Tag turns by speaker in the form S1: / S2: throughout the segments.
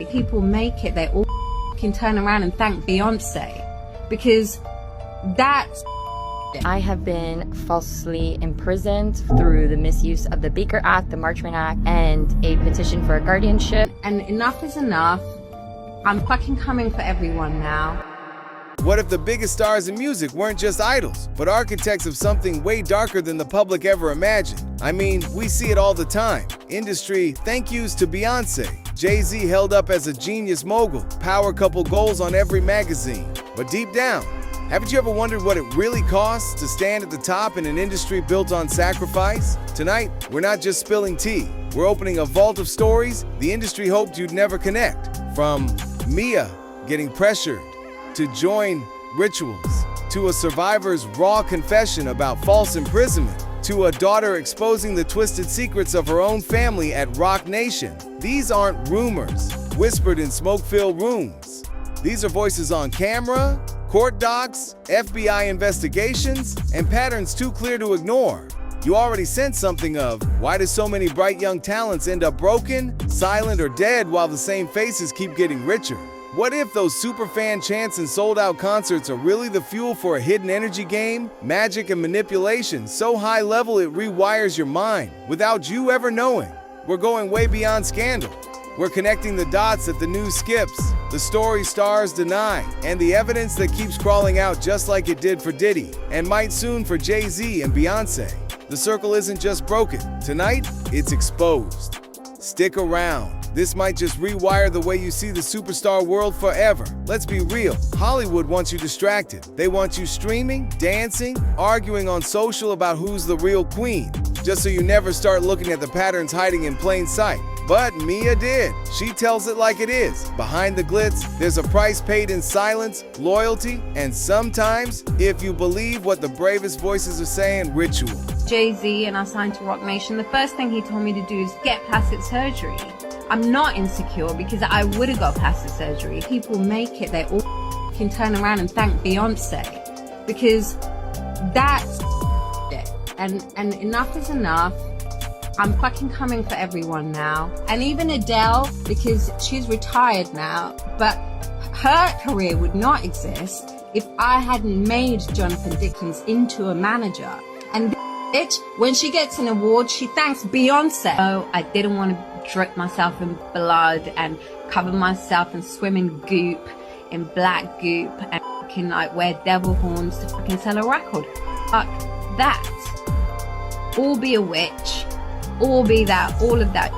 S1: people make it, they all can turn around and thank Beyonce, because that's
S2: I have been falsely imprisoned through the misuse of the Baker Act, the Marchman Act, and a petition for a guardianship.
S1: And enough is enough. I'm fucking coming for everyone now.
S3: What if the biggest stars in music weren't just idols, but architects of something way darker than the public ever imagined? I mean, we see it all the time. Industry thank yous to Beyonce. Jay-Z held up as a genius mogul, power couple goals on every magazine. But deep down, haven't you ever wondered what it really costs to stand at the top in an industry built on sacrifice? Tonight, we're not just spilling tea. We're opening a vault of stories the industry hoped you'd never connect. From Mia getting pressured to join rituals, to a survivor's raw confession about false imprisonment, to a daughter exposing the twisted secrets of her own family at Roc Nation. These aren't rumors whispered in smoke-filled rooms. These are voices on camera, court docs, FBI investigations, and patterns too clear to ignore. You already sense something of, why do so many bright young talents end up broken, silent, or dead while the same faces keep getting richer? What if those superfan chants and sold-out concerts are really the fuel for a hidden energy game, magic and manipulation so high level it rewires your mind without you ever knowing? We're going way beyond scandal. We're connecting the dots that the news skips, the story stars deny, and the evidence that keeps crawling out just like it did for Diddy, and might soon for Jay-Z and Beyonce. The circle isn't just broken. Tonight, it's exposed. Stick around. This might just rewire the way you see the superstar world forever. Let's be real, Hollywood wants you distracted. They want you streaming, dancing, arguing on social about who's the real queen, just so you never start looking at the patterns hiding in plain sight. But Mia did. She tells it like it is. Behind the glitz, there's a price paid in silence, loyalty, and sometimes, if you believe what the bravest voices are saying, ritual.
S1: Jay-Z and I signed to Roc Nation. The first thing he told me to do is get plastic surgery. I'm not insecure because I would have got plastic surgery. People make it, they all can turn around and thank Beyonce, because that's it. And enough is enough. I'm fucking coming for everyone now. And even Adele, because she's retired now, but her career would not exist if I hadn't made Jonathan Dickens into a manager. And bitch, when she gets an award, she thanks Beyonce. Oh, I didn't want to drip myself in blood and cover myself and swim in goop, in black goop, and fucking like wear devil horns to fucking sell a record. Fuck that. All be a witch. All be that. All of that.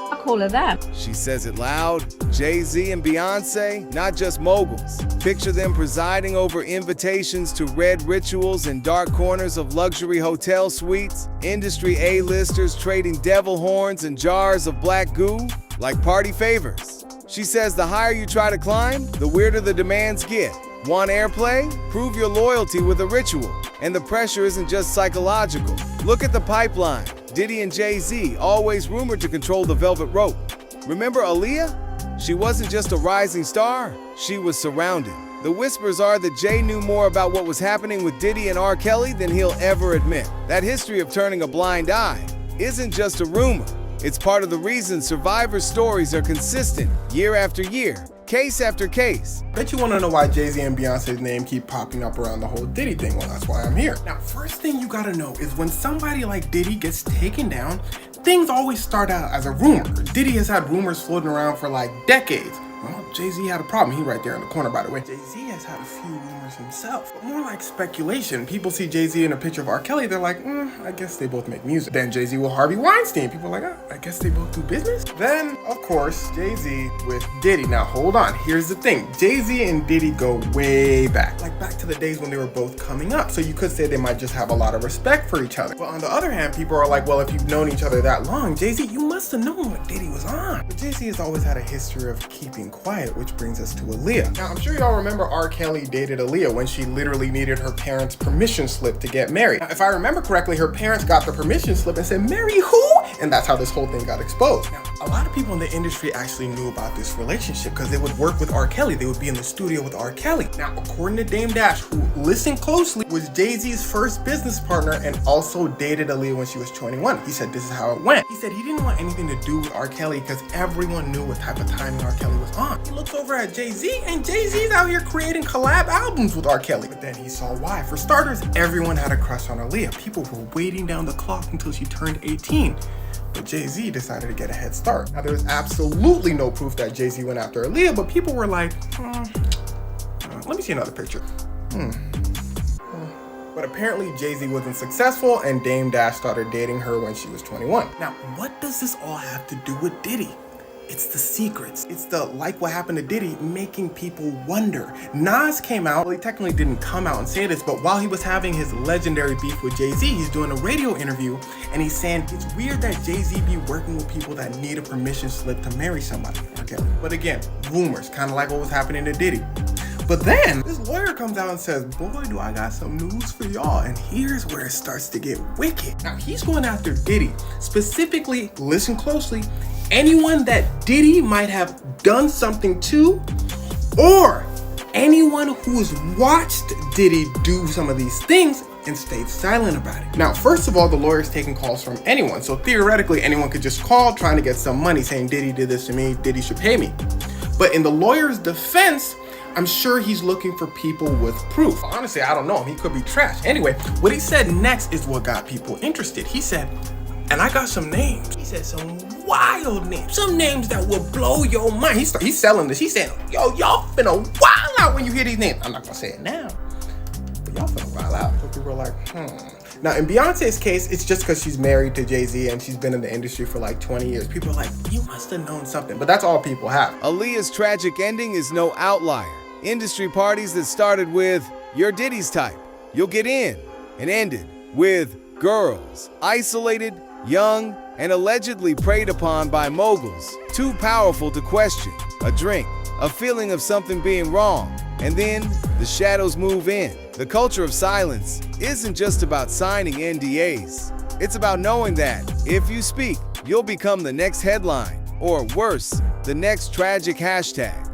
S1: Fuck all of them.
S3: She says it loud. Jay-Z and Beyonce, not just moguls. Picture them presiding over invitations to red rituals in dark corners of luxury hotel suites, industry A-listers trading devil horns and jars of black goo like party favors. She says the higher you try to climb, the weirder the demands get. Want airplay? Prove your loyalty with a ritual. And the pressure isn't just psychological. Look at the pipeline. Diddy and Jay-Z, always rumored to control the velvet rope. Remember Aaliyah? She wasn't just a rising star, she was surrounded. The whispers are that Jay knew more about what was happening with Diddy and R. Kelly than he'll ever admit. That history of turning a blind eye isn't just a rumor. It's part of the reason survivor stories are consistent year after year, case after case.
S4: Bet you want to know why Jay-Z and Beyonce's name keep popping up around the whole Diddy thing. Well, that's why I'm here. Now, first thing you gotta know is when somebody like Diddy gets taken down, things always start out as a rumor. Diddy has had rumors floating around for like decades. Well, Jay-Z had a problem. He right there in the corner, by the way. Jay-Z has had a few rumors himself, but more like speculation. People see Jay-Z in a picture of R. Kelly, they're like, I guess they both make music. Then Jay-Z with Harvey Weinstein. People are like, I guess they both do business. Then, of course, Jay-Z with Diddy. Now, hold on. Here's the thing. Jay-Z and Diddy go way back. Like back to the days when they were both coming up. So you could say they might just have a lot of respect for each other. But on the other hand, people are like, well, if you've known each other that long, Jay-Z, you must have known what Diddy was on. But Jay-Z has always had a history of keeping quiet, which brings us to Aaliyah. Now, I'm sure y'all remember R. Kelly dated Aaliyah when she literally needed her parents' permission slip to get married. Now, if I remember correctly, her parents got the permission slip and said, marry who? And that's how this whole thing got exposed. Now, a lot of people in the industry actually knew about this relationship because they would work with R. Kelly. They would be in the studio with R. Kelly. Now, according to Dame Dash, who listened closely, was Jay-Z's first business partner and also dated Aaliyah when she was 21. He said this is how it went. He said he didn't want anything to do with R. Kelly because everyone knew what type of timing R. Kelly was on. He looks over at Jay-Z, and Jay-Z's out here creating collab albums with R. Kelly. But then he saw why. For starters, everyone had a crush on Aaliyah. People were waiting down the clock until she turned 18. But Jay-Z decided to get a head start. Now, there's absolutely no proof that Jay-Z went after Aaliyah, but people were like, let me see another picture. But apparently Jay-Z wasn't successful, and Dame Dash started dating her when she was 21. Now, what does this all have to do with Diddy? It's the secrets. It's the, like what happened to Diddy, making people wonder. Nas came out, well, he technically didn't come out and say this, but while he was having his legendary beef with Jay-Z, he's doing a radio interview, and he's saying, it's weird that Jay-Z be working with people that need a permission slip to marry somebody. Okay. But again, rumors, kind of like what was happening to Diddy. But then, this lawyer comes out and says, boy, do I got some news for y'all. And here's where it starts to get wicked. Now, he's going after Diddy. Specifically, listen closely, anyone that Diddy might have done something to, or anyone who has watched Diddy do some of these things and stayed silent about it. Now, first of all, the lawyer's taking calls from anyone. So theoretically, anyone could just call trying to get some money saying, Diddy did this to me, Diddy should pay me. But in the lawyer's defense, I'm sure he's looking for people with proof. Honestly, I don't know him. He could be trash. Anyway, what he said next is what got people interested. He said, and I got some names. He said some wild names. Some names that will blow your mind. He's selling this. He said, yo, y'all finna wild out when you hear these names. I'm not gonna say it now, but y'all finna wild out. So people are like, Now, in Beyonce's case, it's just because she's married to Jay-Z and she's been in the industry for like 20 years. People are like, you must have known something. But that's all people have.
S3: Aaliyah's tragic ending is no outlier. Industry parties that started with, you're Diddy's type, you'll get in, and ended with girls, isolated, young, and allegedly preyed upon by moguls, too powerful to question, a drink, a feeling of something being wrong, and then the shadows move in. The culture of silence isn't just about signing NDAs. It's about knowing that if you speak, you'll become the next headline, or worse, the next tragic hashtag.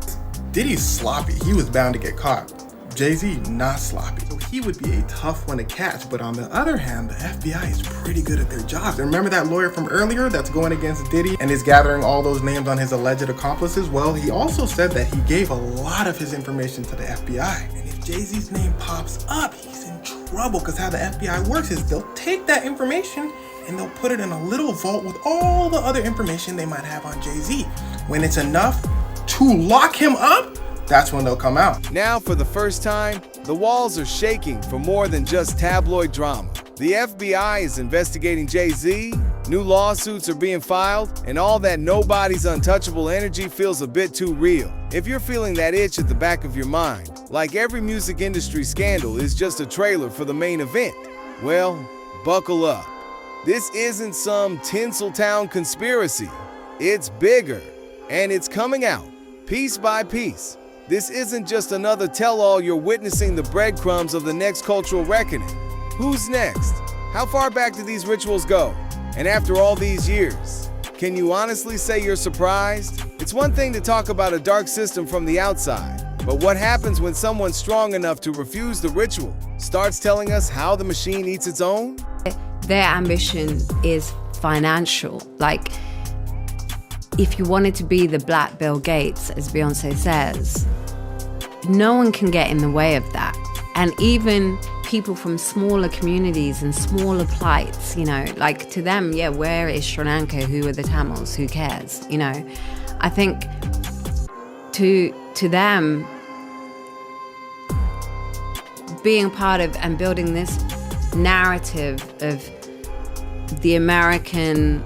S4: Diddy's sloppy. He was bound to get caught. Jay-Z, not sloppy. So he would be a tough one to catch. But on the other hand, the FBI is pretty good at their job. And remember that lawyer from earlier that's going against Diddy and is gathering all those names on his alleged accomplices? Well, he also said that he gave a lot of his information to the FBI. And if Jay-Z's name pops up, he's in trouble, because how the FBI works is they'll take that information and they'll put it in a little vault with all the other information they might have on Jay-Z. When it's enough to lock him up, that's when they'll come out.
S3: Now, for the first time, the walls are shaking for more than just tabloid drama. The FBI is investigating Jay-Z, new lawsuits are being filed, and all that nobody's untouchable energy feels a bit too real. If you're feeling that itch at the back of your mind, like every music industry scandal is just a trailer for the main event, well, buckle up. This isn't some Tinseltown conspiracy. It's bigger, and it's coming out piece by piece. This isn't just another tell-all. You're witnessing the breadcrumbs of the next cultural reckoning. Who's next? How far back do these rituals go? And after all these years, can you honestly say you're surprised? It's one thing to talk about a dark system from the outside, but what happens when someone strong enough to refuse the ritual starts telling us how the machine eats its own?
S1: Their ambition is financial. Like, if you wanted to be the Black Bill Gates, as Beyonce says, no one can get in the way of that. And even people from smaller communities and smaller plights, you know, like to them, yeah, where is Sri Lanka? Who are the Tamils? Who cares? You know, I think to them, being part of and building this narrative of the American,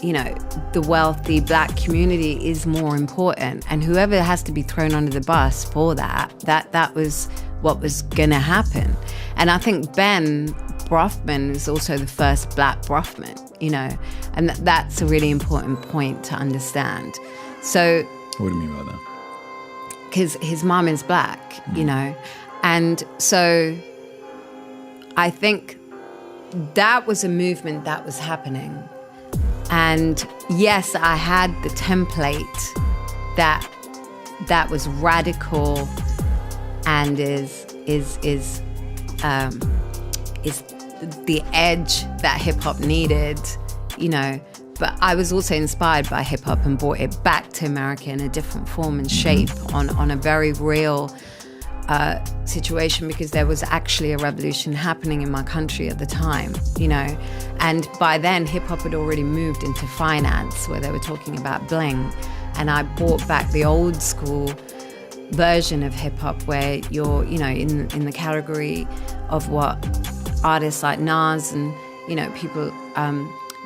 S1: you know, the wealthy Black community is more important, and whoever has to be thrown under the bus for that was what was gonna happen. And I think Ben Brofman is also the first Black Brofman, you know, and that's a really important point to understand. So
S5: what do you mean by that?
S1: Because his mom is Black, you know, and so I think that was a movement that was happening. And yes, I had the template that was radical and is the edge that hip hop needed, you know. But I was also inspired by hip hop and brought it back to America in a different form and shape on a very real situation, because there was actually a revolution happening in my country at the time, you know. And by then, hip hop had already moved into finance, where they were talking about bling. And I brought back the old school version of hip hop, where you're, you know, in the category of what artists like Nas and, you know, people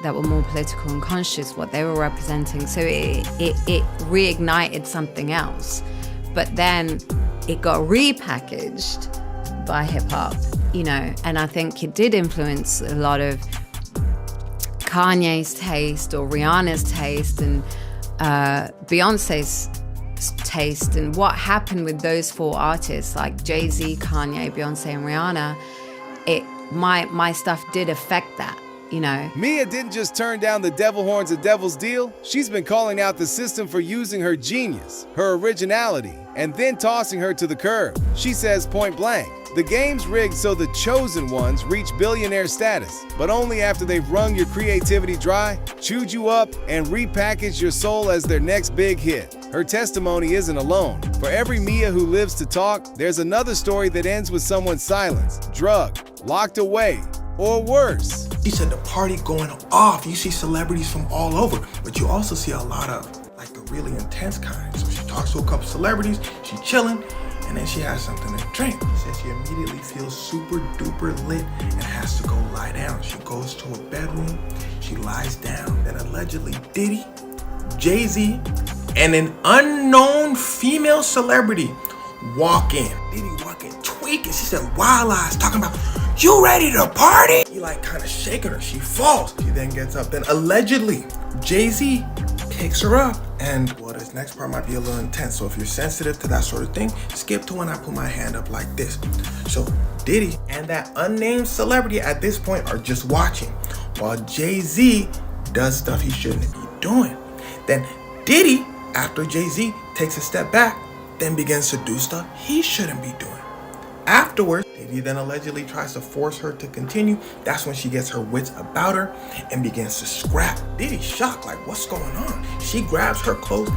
S1: that were more political and conscious, what they were representing. So it reignited something else. But then it got repackaged by hip hop, you know, and I think it did influence a lot of Kanye's taste or Rihanna's taste and Beyonce's taste. And what happened with those four artists, like Jay-Z, Kanye, Beyonce, and Rihanna, my stuff did affect that, you know.
S3: Mia didn't just turn down the devil horns of Devil's deal. She's been calling out the system for using her genius, her originality, and then tossing her to the curb. She says point blank, the game's rigged so the chosen ones reach billionaire status, but only after they've wrung your creativity dry, chewed you up, and repackaged your soul as their next big hit. Her testimony isn't alone. For every Mia who lives to talk, there's another story that ends with someone silenced, drugged, locked away, or worse.
S4: She said the party going off. You see celebrities from all over, but you also see a lot of like the really intense kind. So she talks to a couple celebrities, she's chilling, and then she has something to drink. She says she immediately feels super duper lit and has to go lie down. She goes to a bedroom, she lies down. Then allegedly Diddy, Jay-Z, and an unknown female celebrity walk in. Diddy walking, tweaking. She said wild eyes, talking about, you ready to party? He like kind of shaking her. She falls. She then gets up. Then allegedly, Jay-Z picks her up. And well, this next part might be a little intense. So if you're sensitive to that sort of thing, skip to when I put my hand up like this. So Diddy and that unnamed celebrity at this point are just watching, while Jay-Z does stuff he shouldn't be doing. Then Diddy, after Jay-Z takes a step back, then begins to do stuff he shouldn't be doing. Afterwards, Diddy then allegedly tries to force her to continue. That's when she gets her wits about her and begins to scrap. Diddy's shocked, like, what's going on? She grabs her clothes,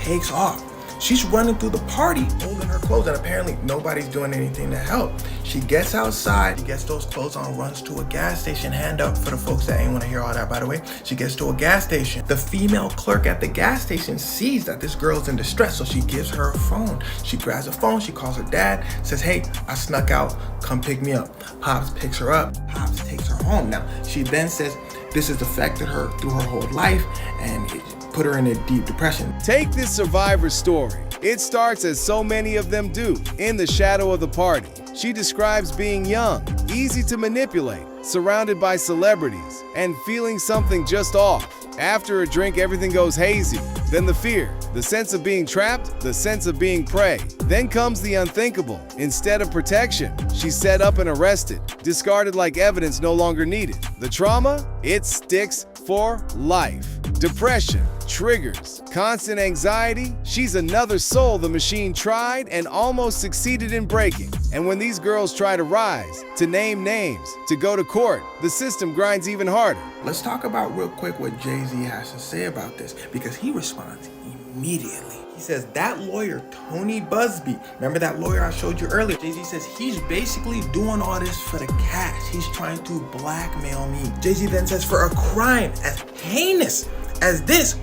S4: takes off. She's running through the party, holding her clothes, and apparently nobody's doing anything to help. She gets outside, she gets those clothes on, runs to a gas station. Hand up for the folks that ain't want to hear all that, by the way. She gets to a gas station. The female clerk at the gas station sees that this girl's in distress, so she gives her a phone. She grabs a phone, she calls her dad, says, hey, I snuck out, come pick me up. Pops picks her up, Pops takes her home. Now, she then says this has affected her through her whole life, and it put her in a deep depression.
S3: Take this survivor story. It starts, as so many of them do, in the shadow of the party. She describes being young, easy to manipulate, surrounded by celebrities, and feeling something just off. After a drink, everything goes hazy. Then the fear, the sense of being trapped, the sense of being prey. Then comes the unthinkable. Instead of protection, she's set up and arrested, discarded like evidence no longer needed. The trauma, it sticks for life. Depression, triggers, constant anxiety. She's another soul the machine tried and almost succeeded in breaking. And when these girls try to rise, to name names, to go to court, the system grinds even harder.
S4: Let's talk about real quick what Jay-Z has to say about this, because he responds immediately. He says that lawyer, Tony Busby, remember that lawyer I showed you earlier? Jay-Z says he's basically doing all this for the cash. He's trying to blackmail me. Jay-Z then says for a crime as heinous as this,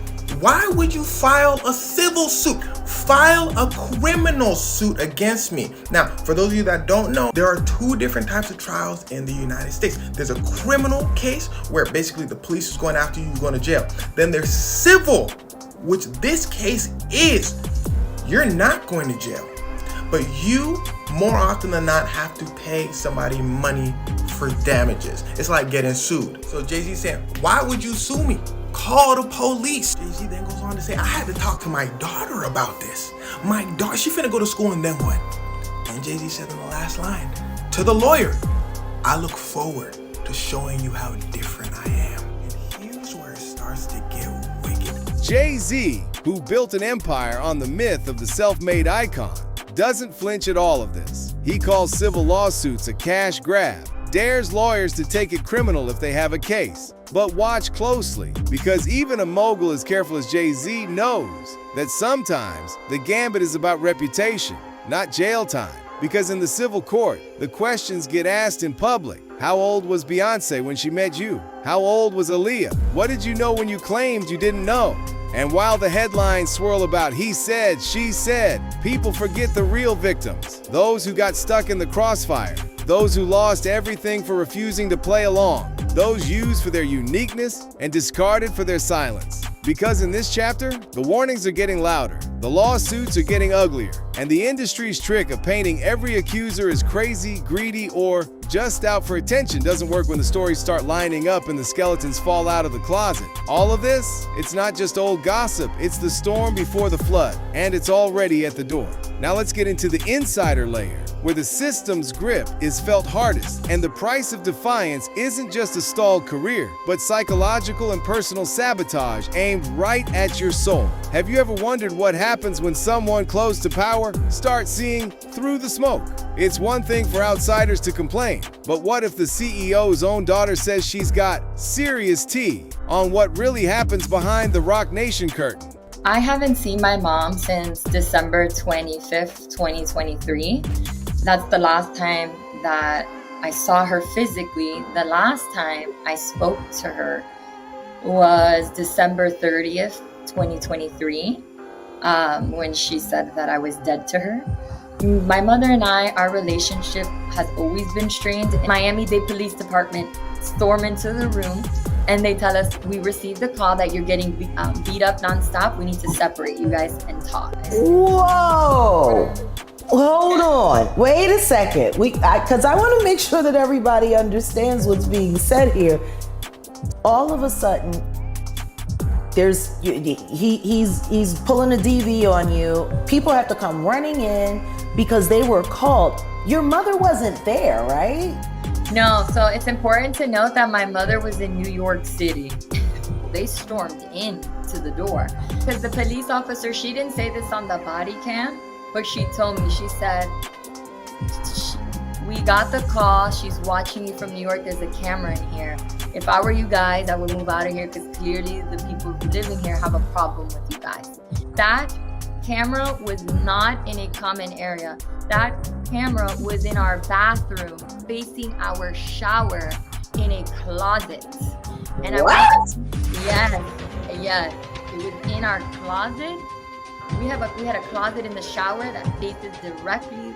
S4: why would you file a civil suit? File a criminal suit against me. Now, for those of you that don't know, there are two different types of trials in the United States. There's a criminal case where basically the police is going after you, you're going to jail. Then there's civil, which this case is. You're not going to jail, but you more often than not have to pay somebody money for damages. It's like getting sued. So Jay-Z saying, why would you sue me? Call the police. Jay-Z then goes on to say, I had to talk to my daughter about this. My daughter, she finna go to school and then what? And Jay-Z said in the last line, to the lawyer, I look forward to showing you how different I am. And here's where it starts. starts to get wicked.
S3: Jay-Z, who built an empire on the myth of the self-made icon, doesn't flinch at all of this. He calls civil lawsuits a cash grab, dares lawyers to take it criminal if they have a case. But watch closely, because even a mogul as careful as Jay-Z knows that sometimes the gambit is about reputation, not jail time. Because in the civil court, the questions get asked in public. How old was Beyoncé when she met you? How old was Aaliyah? What did you know when you claimed you didn't know? And while the headlines swirl about he said, she said, people forget the real victims, those who got stuck in the crossfire, those who lost everything for refusing to play along, those used for their uniqueness and discarded for their silence. Because in this chapter, the warnings are getting louder, the lawsuits are getting uglier, and the industry's trick of painting every accuser as crazy, greedy, or just out for attention doesn't work when the stories start lining up and the skeletons fall out of the closet. All of this, it's not just old gossip, it's the storm before the flood, and it's already at the door. Now let's get into the insider layer, where the system's grip is felt hardest, and the price of defiance isn't just a stalled career, but psychological and personal sabotage aimed right at your soul. Have you ever wondered what happens when someone close to power starts seeing through the smoke? It's one thing for outsiders to complain, but what if the CEO's own daughter says she's got serious tea on what really happens behind the Roc Nation curtain?
S2: I haven't seen my mom since December 25th, 2023. That's the last time that I saw her physically. The last time I spoke to her was December 30th, 2023, when she said that I was dead to her. My mother and I, our relationship has always been strained. Miami-Dade Police Department storm into the room and they tell us, we received a call that you're getting beat up nonstop. We need to separate you guys and talk.
S5: Whoa! Hold on. Wait a second. Because I want to make sure that everybody understands what's being said here. All of a sudden, he's pulling a DV on you. People have to come running in because they were called. Your mother wasn't there, right?
S2: No, so it's important to note that my mother was in New York City. They stormed in to the door because the police officer, she didn't say this on the body cam, but she told me, she said, we got the call, she's watching you from New York, there's a camera in here. If I were you guys, I would move out of here because clearly the people who live in here have a problem with you guys. That camera was not in a common area. That camera was in our bathroom, facing our shower in a closet. And yes, it was in our closet. We had a closet in the shower that faces directly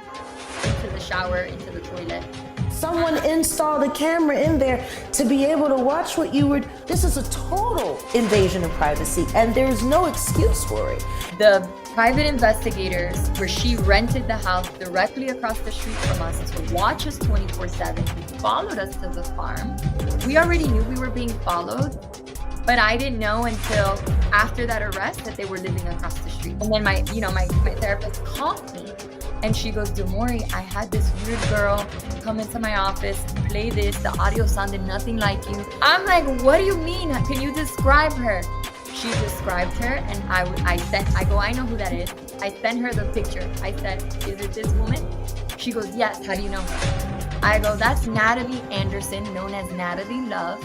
S2: into the shower, into the toilet.
S5: Someone installed a camera in there to be able to watch what you were. This is a total invasion of privacy, and there's no excuse for it.
S2: The private investigators, where she rented the house directly across the street from us to watch us 24/7, who followed us to the farm. We already knew we were being followed, but I didn't know until after that arrest that they were living across the street. And then my therapist called me and she goes, Demori, I had this weird girl come into my office, play this, the audio sounded nothing like you. I'm like, what do you mean? Can you describe her? She described her and I know who that is. I sent her the picture. I said, is it this woman? She goes, yes, how do you know her? I go, that's Natalie Anderson, known as Natalie Love,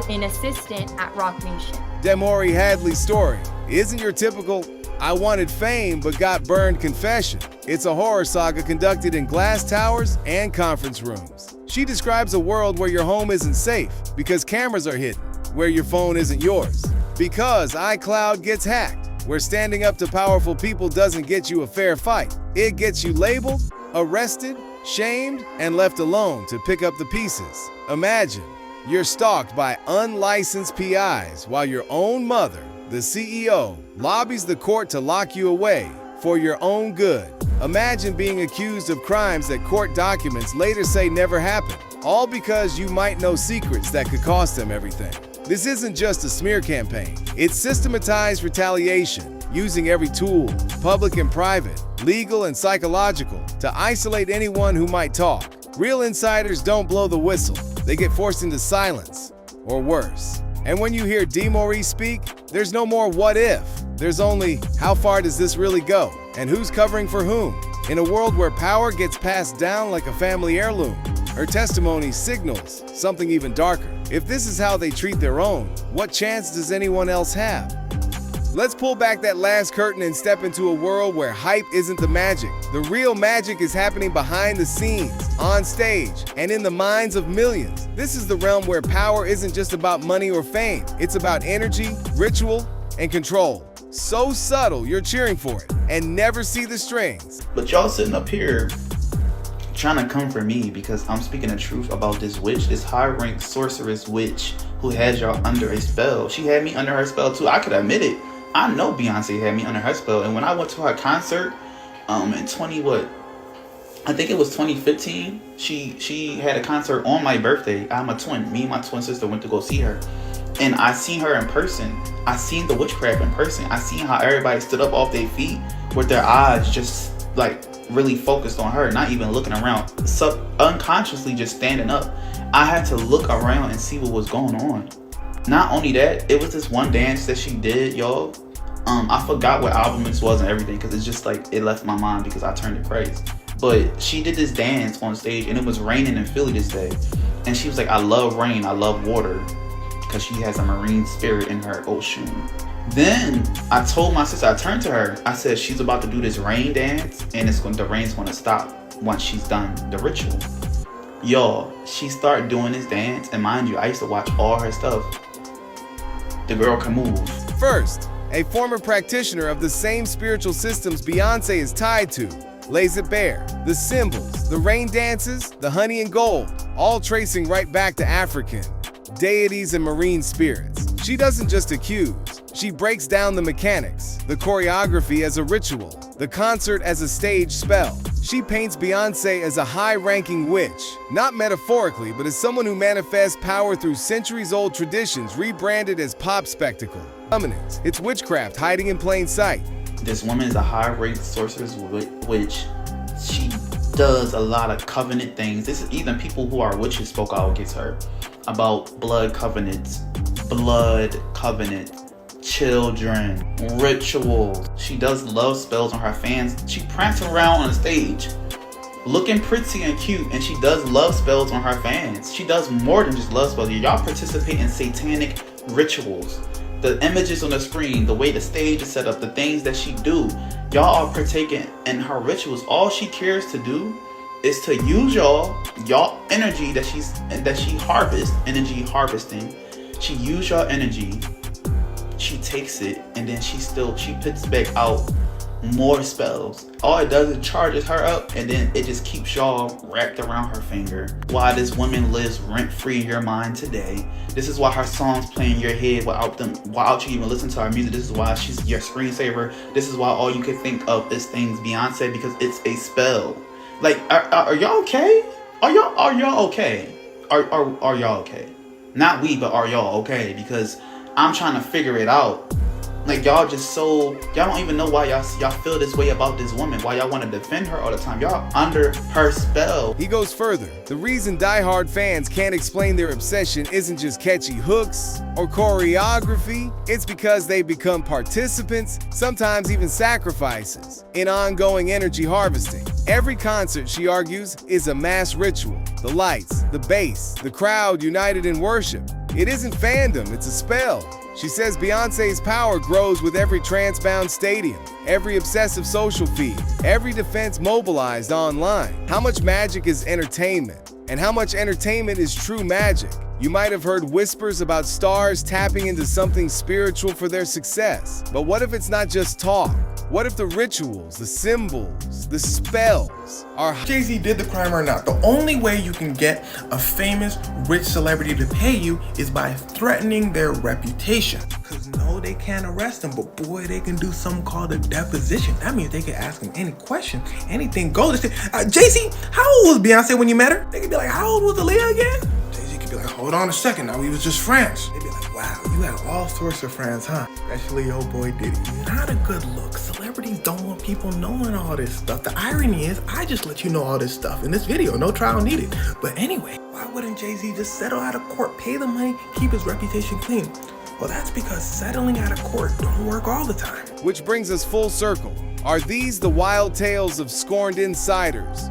S2: an assistant at Roc Nation.
S3: Demori Hadley's story isn't your typical I wanted fame but got burned confession. It's a horror saga conducted in glass towers and conference rooms. She describes a world where your home isn't safe because cameras are hidden, where your phone isn't yours, because iCloud gets hacked, where standing up to powerful people doesn't get you a fair fight. It gets you labeled, arrested, shamed, and left alone to pick up the pieces. Imagine you're stalked by unlicensed PIs while your own mother, the CEO, lobbies the court to lock you away for your own good. Imagine being accused of crimes that court documents later say never happened, all because you might know secrets that could cost them everything. This isn't just a smear campaign. It's systematized retaliation, using every tool, public and private, legal and psychological, to isolate anyone who might talk. Real insiders don't blow the whistle. They get forced into silence, or worse. And when you hear D. Maurice speak, there's no more what if. There's only how far does this really go? And who's covering for whom? In a world where power gets passed down like a family heirloom, her testimony signals something even darker. If this is how they treat their own, what chance does anyone else have? Let's pull back that last curtain and step into a world where hype isn't the magic. The real magic is happening behind the scenes, on stage, and in the minds of millions. This is the realm where power isn't just about money or fame. It's about energy, ritual, and control. So subtle, you're cheering for it, and never see the strings.
S6: But y'all sitting up here trying to come for me because I'm speaking the truth about this witch, this high-ranked sorceress witch who has y'all under a spell. She had me under her spell too. I could admit it. I know Beyonce had me under her spell, and when I went to her concert, in I think it was 2015. She had a concert on my birthday. I'm a twin. Me and my twin sister went to go see her, and I seen her in person. I seen the witchcraft in person. I seen how everybody stood up off their feet with their eyes just like really focused on her, not even looking around, unconsciously just standing up. I had to look around and see what was going on. Not only that, it was this one dance that she did, y'all. I forgot what album this was and everything because it's just like it left my mind because I turned it crazy. But she did this dance on stage and it was raining in Philly this day. And she was like, I love rain, I love water, because she has a marine spirit in her ocean. Then I told my sister, I turned to her, I said, she's about to do this rain dance and the rain's going to stop once she's done the ritual. Y'all, she started doing this dance, and mind you, I used to watch all her stuff. The girl can move.
S3: First, a former practitioner of the same spiritual systems Beyonce is tied to lays it bare. The symbols, the rain dances, the honey and gold, all tracing right back to African deities and marine spirits. She doesn't just accuse, she breaks down the mechanics, the choreography as a ritual, the concert as a stage spell. She paints Beyonce as a high-ranking witch, not metaphorically, but as someone who manifests power through centuries-old traditions rebranded as pop spectacle. Dominance, it's witchcraft hiding in plain sight.
S6: This woman is a high-ranked sorceress witch. She does a lot of covenant things. This is even people who are witches spoke out against her about blood covenants, children, rituals. She does love spells on her fans. She prances around on the stage looking pretty and cute, and she does love spells on her fans. She does more than just love spells. Y'all participate in satanic rituals. The images on the screen, the way the stage is set up, the things that she do, y'all are partaking in her rituals. All she cares to do is to use y'all energy that she harvests, energy harvesting. She use y'all energy, she takes it, and then she puts back out more spells. All it does is charges her up, and then it just keeps y'all wrapped around her finger. Why this woman lives rent-free in your mind today. This is why her songs play in your head without you even listen to her music. This is why she's your screensaver. This is why all you can think of is things Beyonce, because it's a spell. Like, are y'all okay? Are y'all okay? Are y'all okay? Not we, but are y'all okay? Because I'm trying to figure it out. Like, y'all don't even know why y'all feel this way about this woman, why y'all want to defend her all the time. Y'all under her spell.
S3: He goes further. The reason diehard fans can't explain their obsession isn't just catchy hooks or choreography. It's because they become participants, sometimes even sacrifices, in ongoing energy harvesting. Every concert, she argues, is a mass ritual. The lights, the bass, the crowd united in worship. It isn't fandom, it's a spell. She says Beyonce's power grows with every trance-bound stadium, every obsessive social feed, every defense mobilized online. How much magic is entertainment? And how much entertainment is true magic? You might have heard whispers about stars tapping into something spiritual for their success. But what if it's not just talk? What if the rituals, the symbols, the spells are...
S4: Jay-Z did the crime or not? The only way you can get a famous, rich celebrity to pay you is by threatening their reputation. Because no, they can't arrest them, but boy, they can do something called a deposition. That means they can ask them any question, anything goes. Jay-Z, how old was Beyonce when you met her? They could be like, how old was Aaliyah again? Jay-Z could be like, hold on a second, now we was just friends. They'd be like, wow, you had all sorts of friends, huh? Especially old boy Diddy. Not a good look. Celebrity celebrities don't want people knowing all this stuff. The irony is, I just let you know all this stuff in this video, no trial needed. But anyway, why wouldn't Jay-Z just settle out of court, pay the money, keep his reputation clean? Well, that's because settling out of court don't work all the time.
S3: Which brings us full circle. Are these the wild tales of scorned insiders?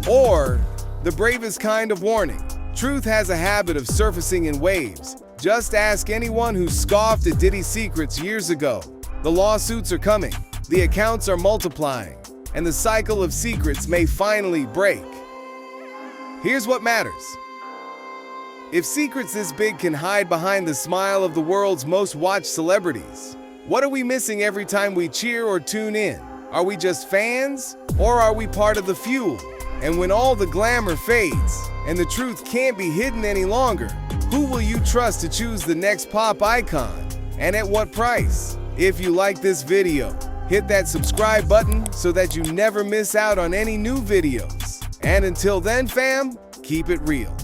S3: Or the bravest kind of warning? Truth has a habit of surfacing in waves. Just ask anyone who scoffed at Diddy's secrets years ago. The lawsuits are coming, the accounts are multiplying, and the cycle of secrets may finally break. Here's what matters. If secrets this big can hide behind the smile of the world's most watched celebrities, what are we missing every time we cheer or tune in? Are we just fans, or are we part of the fuel? And when all the glamour fades, and the truth can't be hidden any longer, who will you trust to choose the next pop icon? And at what price? If you like this video, hit that subscribe button so that you never miss out on any new videos. And until then, fam, keep it real.